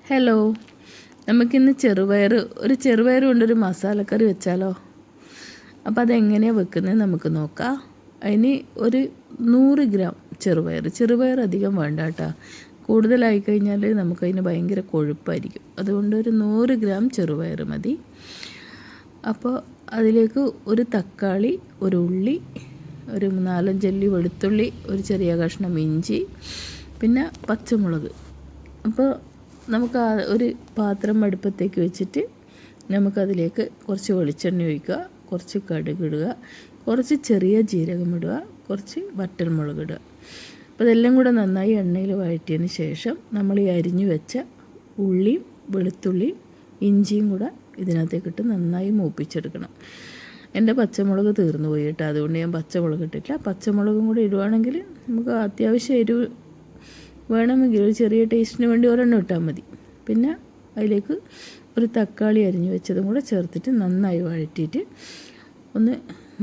Hello, നമുക്കിന്ന് ചെറുപയർ കൊണ്ടൊരു മസാലക്കറി വെച്ചാലോ? അപ്പോൾ അതെങ്ങനെയാണ് വെക്കുന്നത് നമുക്ക് നോക്കാം. അതിന് ഒരു 100 ഗ്രാം ചെറുപയർ അധികം വേണ്ട കേട്ടോ. കൂടുതലായി കഴിഞ്ഞാൽ നമുക്കതിന് ഭയങ്കര കൊഴുപ്പായിരിക്കും. അതുകൊണ്ട് ഒരു 100 ഗ്രാം ചെറുപയർ മതി. അപ്പോൾ അതിലേക്ക് ഒരു തക്കാളി, ഒരു ഉള്ളി, ഒരു 4-5 അല്ലി വെളുത്തുള്ളി, ഒരു ചെറിയ കഷ്ണം ഇഞ്ചി, പിന്നെ പച്ചമുളക്. അപ്പോൾ നമുക്ക് ഒരു പാത്രം അടുപ്പത്തേക്ക് വെച്ചിട്ട് നമുക്കതിലേക്ക് കുറച്ച് വെളിച്ചെണ്ണ ഒഴിക്കുക, കുറച്ച് കടുക് ഇടുക, കുറച്ച് ചെറിയ ജീരകം ഇടുക, കുറച്ച് വറ്റൽമുളക് ഇടുക. അപ്പോൾ ഇതെല്ലാം കൂടെ നന്നായി എണ്ണയിൽ വഴറ്റിയതിന് ശേഷം നമ്മൾ ഈ അരിഞ്ഞു വെച്ച ഉള്ളിയും വെളുത്തുള്ളിയും ഇഞ്ചിയും കൂടെ ഇതിനകത്തേക്കിട്ട് നന്നായി മൂപ്പിച്ചെടുക്കണം. എൻ്റെ പച്ചമുളക് തീർന്നു പോയി കേട്ടോ, അതുകൊണ്ട് ഞാൻ പച്ചമുളക് ഇട്ടിട്ടില്ല. പച്ചമുളകും കൂടെ ഇടുവാണെങ്കിൽ നമുക്ക് അത്യാവശ്യം എരിവ് വേണമെങ്കിൽ ഒരു ചെറിയ ടേസ്റ്റിന് വേണ്ടി ഒരെണ്ണം ഇട്ടാൽ മതി. പിന്നെ അതിലേക്ക് ഒരു തക്കാളി അരിഞ്ഞു വെച്ചതും കൂടെ ചേർത്തിട്ട് നന്നായി വഴറ്റിയിട്ട് ഒന്ന്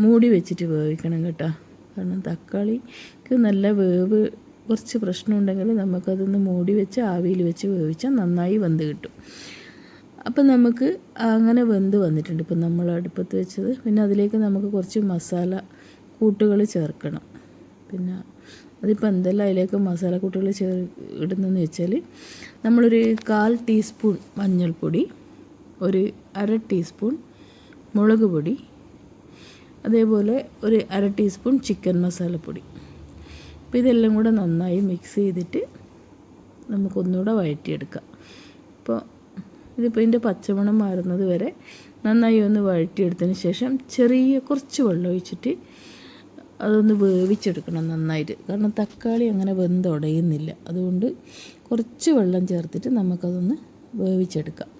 മൂടി വെച്ചിട്ട് വേവിക്കണം കേട്ടോ. കാരണം തക്കാളിക്ക് നല്ല വേവ് കുറച്ച് പ്രശ്നമുണ്ടെങ്കിൽ നമുക്കതൊന്ന് മൂടി വെച്ച് ആവിയിൽ വെച്ച് വേവിച്ചാൽ നന്നായി വെന്ത് കിട്ടും. അപ്പം നമുക്ക് അങ്ങനെ വെന്ത് വന്നിട്ടുണ്ട്. ഇപ്പം നമ്മൾ അടുപ്പത്ത് വെച്ചത്. പിന്നെ അതിലേക്ക് നമുക്ക് കുറച്ച് മസാല കൂട്ടുകൾ ചേർക്കണം. പിന്നെ അതിപ്പോൾ എന്തെല്ലാം അതിലേക്ക് മസാലക്കൂട്ടുകൾ ഇടുന്നതെന്ന് വെച്ചാൽ നമ്മളൊരു 1/4 ടീസ്പൂൺ മഞ്ഞൾപ്പൊടി, ഒരു 1/2 ടീസ്പൂൺ മുളക് പൊടി, അതേപോലെ ഒരു 1/2 ടീസ്പൂൺ ചിക്കൻ മസാലപ്പൊടി. അപ്പോൾ ഇതെല്ലാം കൂടെ നന്നായി മിക്സ് ചെയ്തിട്ട് നമുക്കൊന്നുകൂടെ വഴറ്റിയെടുക്കാം. അപ്പോൾ ഇതിൻ്റെ പച്ചമണം മാറുന്നത് വരെ നന്നായി ഒന്ന് വഴറ്റിയെടുത്തതിന് ശേഷം കുറച്ച് വെള്ളം ഒഴിച്ചിട്ട് അതൊന്ന് വേവിച്ചെടുക്കണം നന്നായിട്ട്. കാരണം തക്കാളി അങ്ങനെ വെന്തുടയുന്നില്ല. അതുകൊണ്ട് കുറച്ച് വെള്ളം ചേർത്തിട്ട് നമുക്കതൊന്ന് വേവിച്ചെടുക്കാം.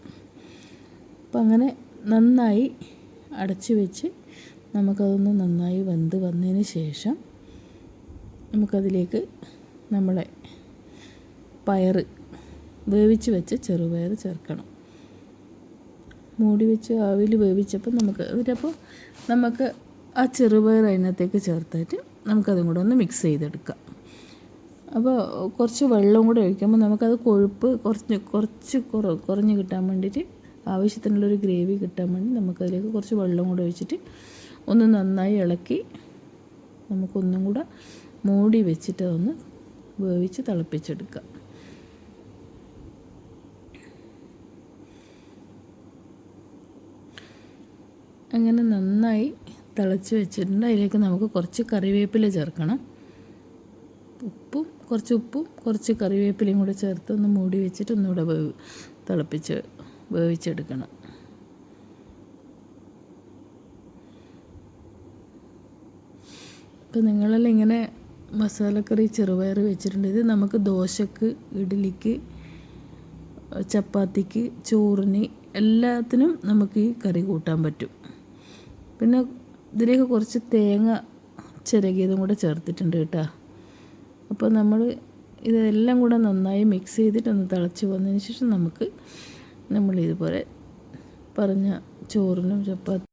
അപ്പം അങ്ങനെ നന്നായി അടച്ച് വെച്ച് നമുക്കതൊന്ന് നന്നായി വെന്ത് വന്നതിന് ശേഷം നമുക്കതിലേക്ക് നമ്മളെ വേവിച്ച് വെച്ച ചെറുപയർ ചേർക്കണം. മൂടി വെച്ച് ആവിയിൽ വേവിച്ചപ്പോൾ നമുക്ക് ആ ചെറുപയർ അതിനകത്തേക്ക് ചേർത്തിട്ട് നമുക്കതും കൂടെ ഒന്ന് മിക്സ് ചെയ്തെടുക്കാം. അപ്പോൾ കുറച്ച് വെള്ളം കൂടെ ഒഴിക്കുമ്പോൾ നമുക്കത് കൊഴുപ്പ് കുറഞ്ഞ് കിട്ടാൻ വേണ്ടിയിട്ട്, ആവശ്യത്തിനുള്ളൊരു ഗ്രേവി കിട്ടാൻ വേണ്ടി നമുക്കതിലേക്ക് കുറച്ച് വെള്ളം കൂടെ ഒഴിച്ചിട്ട് ഒന്ന് നന്നായി ഇളക്കി നമുക്കൊന്നും കൂടെ മൂടി വെച്ചിട്ട് അതൊന്ന് വേവിച്ച് തിളപ്പിച്ചെടുക്കാം. അങ്ങനെ നന്നായി തിളച്ച് വെച്ചിട്ടുണ്ട്. അതിലേക്ക് നമുക്ക് കുറച്ച് കറിവേപ്പില ചേർക്കണം. കുറച്ച് ഉപ്പും കുറച്ച് കറിവേപ്പിലയും കൂടെ ചേർത്ത് ഒന്ന് മൂടി വെച്ചിട്ട് ഒന്നുകൂടെ വേവിച്ചെടുക്കണം. ഇപ്പോൾ നിങ്ങളെല്ലാം ഇങ്ങനെ മസാലക്കറി ചെറുപയർ വെച്ചിട്ടുണ്ട്. ഇത് നമുക്ക് ദോശക്ക്, ഇഡ്ഡലിക്ക്, ചപ്പാത്തിക്ക്, ചോറിന് എല്ലാത്തിനും നമുക്ക് ഈ കറി കൂട്ടാൻ പറ്റും. പിന്നെ ഇതിലേക്ക് കുറച്ച് തേങ്ങ ചിരകിയതും കൂടെ ചേർത്തിട്ടുണ്ട് കേട്ടോ. അപ്പോൾ ഇതെല്ലാം കൂടെ നന്നായി മിക്സ് ചെയ്തിട്ട് ഒന്ന് തിളച്ച് വന്നതിന് ശേഷം നമ്മൾ ഇതുപോലെ പറഞ്ഞ ചോറിനും ചപ്പാത്തി